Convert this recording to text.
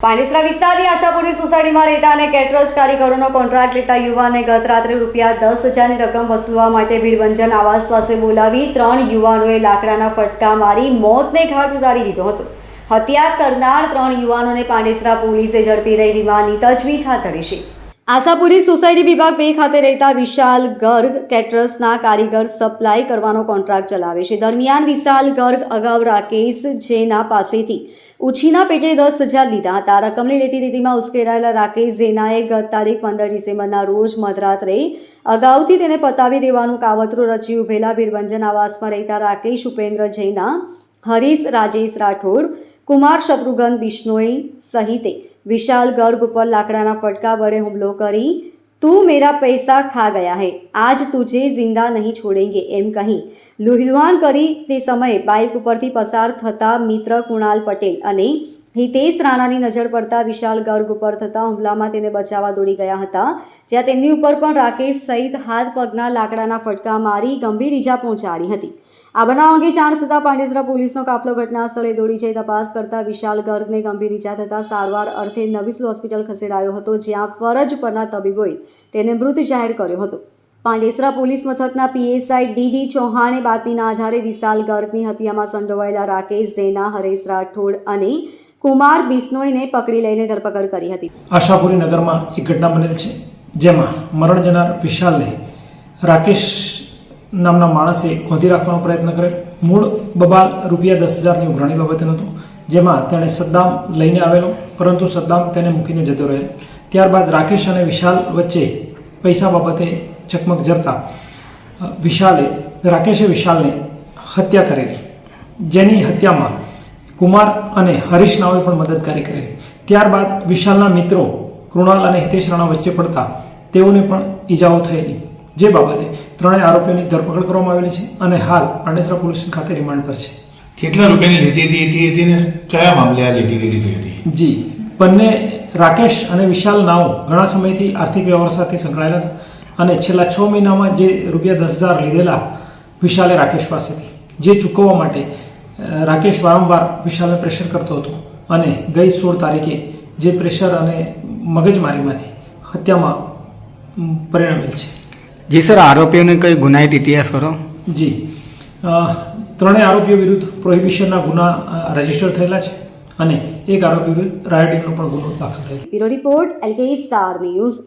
પાંડેસરા વિસ્તારની આશાપુરી સોસાયટીમાં રહેતા અને કેટરર્સ કારીગરોનો કોન્ટ્રાક્ટ લેતા યુવાને ગત રાત્રે ₹10,000ની રકમ વસૂલવા માટે ભીડભંજન આવાસ પાસે બોલાવી 3 યુવાનોએ લાકડાના ફટકા મારી મોતને ઘાટ ઉતારી દીધો હતો. હત્યા કરનાર 3 યુવાનોને પાંડેસરા પોલીસે ઝડપી લઈ રિમાન્ડની તજવીજ હાથ ધરી છે. આશાપુરી સોસાયટી વિભાગ 2 ખાતે રહેતા વિશાલ ગર્ગ કેટરર્સના કારીગર સપ્લાય કરવાનો કોન્ટ્રાક્ટ ચલાવે છે. દરમિયાન વિશાલ ગર્ગ અગાઉ રાકેશ જેના પાસેથી ઉછીના પેટે 10,000 લીધા હતા. રકમની લેતી દેતીમાં ઉશ્કેરાયેલા રાકેશ ઝેનાએ ગત તારીખ 15 ડિસેમ્બરના રોજ મધરાત્રે અગાઉથી તેને પતાવી દેવાનું કાવતરું રચી ઉભેલા ભીડભંજન આવાસમાં રહેતા રાકેશ ઉપેન્દ્ર જૈના, હરીશ રાજેશ રાઠોડ, કુમાર શત્રુઘ્ન બિશ્નોઈ સહિતે વિશાલ ગર્ગ ઉપર લાકડાના ફટકા વડે હુમલો કરી તું મેરા પૈસા ખા ગયા હૈ, આજ તુझे જિંદા નહીં છોડેંગે એમ કહી લુહેલુહાન કરી તે સમયે બાઇક ઉપરથી પસાર થતા મિત્ર કુણાલ પટેલ અને હિતેશ રાણાની નજર પડતા વિશાલ ગર્ગ ઉપર થતા હુમલામાં તેને બચાવવા દોડી ગયા હતા, જ્યાં તેમની ઉપર પણ રાકેશ સહિત હાથ પગના લાકડાના ફટકા મારી ગંભીર ઈજા પહોંચાડી હતી. આ બનાવ અંગે જાણ થતાં પાંડેસરા પોલીસનો કાફલો ઘટના સ્થળે દોડી જઈ તપાસ કરતા વિશાલ ગર્ગને ગંભીર ઈજા થતાં સારવાર અર્થે નવીસ હોસ્પિટલ ખસેડાયો હતો, જ્યાં ફરજ પરના તબીબોએ તેને મૃત જાહેર કર્યો હતો. પાંડેસરા પોલીસ મથકના PSI DD ચૌહાણે બાતમીના આધારે વિશાલ ગર્ગની હત્યામાં સંડોવાયેલા રાકેશ ઝેના, હરેશ રાઠોડ અને કુમાર બિશ્નોઈને પકડી લઈને ધરપકડ કરી હતી. આશાપુરી નગરમાં એક ઘટના બનેલ છે, જેમાં મરણ જનાર વિશાલને રાકેશ નામના માણસે ગોંધી રાખવાનો પ્રયત્ન કરેલ. મૂળ બબાલ ₹10,000ની ઉઘરાણી બાબતનું હતું, જેમાં તેણે સદ્દામ લઈને આવેલો, પરંતુ સદ્દામ તેને મૂકીને જતો રહેલ. ત્યારબાદ રાકેશ અને વિશાલ વચ્ચે પૈસા બાબતે ચકમક જરતા રાકેશે વિશાલને હત્યા કરેલી, જેની હત્યામાં કુમાર અને હરીશ નાઓએ પણ મદદકારી કરેલી. ત્યારબાદ વિશાલના મિત્રો કૃણાલ અને હિતેશ રાણા વચ્ચે પડતા તેઓને પણ ઈજાઓ થયેલી, જે બાબતે 3 આરોપીઓની ધરપકડ કરવામાં આવેલી છે અને હાલ પાંડેસરા પોલીસ ખાતે રિમાન્ડ પર છે. કેટલા રૂપિયાની લીધી હતી ને કયા મામલે આ લીધી હતી? જી, બંને રાકેશ અને વિશાલ નાઓ ઘણા સમયથી આર્થિક વ્યવહાર સાથે સંકળાયેલા હતા અને છેલ્લા 6 મહિનામાં જે ₹10,000 લીધેલા વિશાલે રાકેશ પાસેથી, જે ચૂકવવા માટે રાકેશ વારંવાર વિશાલને પ્રેશર કરતો હતો અને ગઈ 16 તારીખે જે પ્રેશર અને મગજમારીમાંથી હત્યામાં પરિણમેલ છે. જી સર, આરોપીઓને કઈ ગુનાહિત ઇતિહાસ કરો? જી, 3 આરોપીઓ વિરુદ્ધ પ્રોહિબિશનના ગુના રજીસ્ટર થયેલા છે અને એક આરોપી વિરુદ્ધ રાયોટિંગનો પણ ગુનો દાખલ થયેલો. Bureau report LK star news.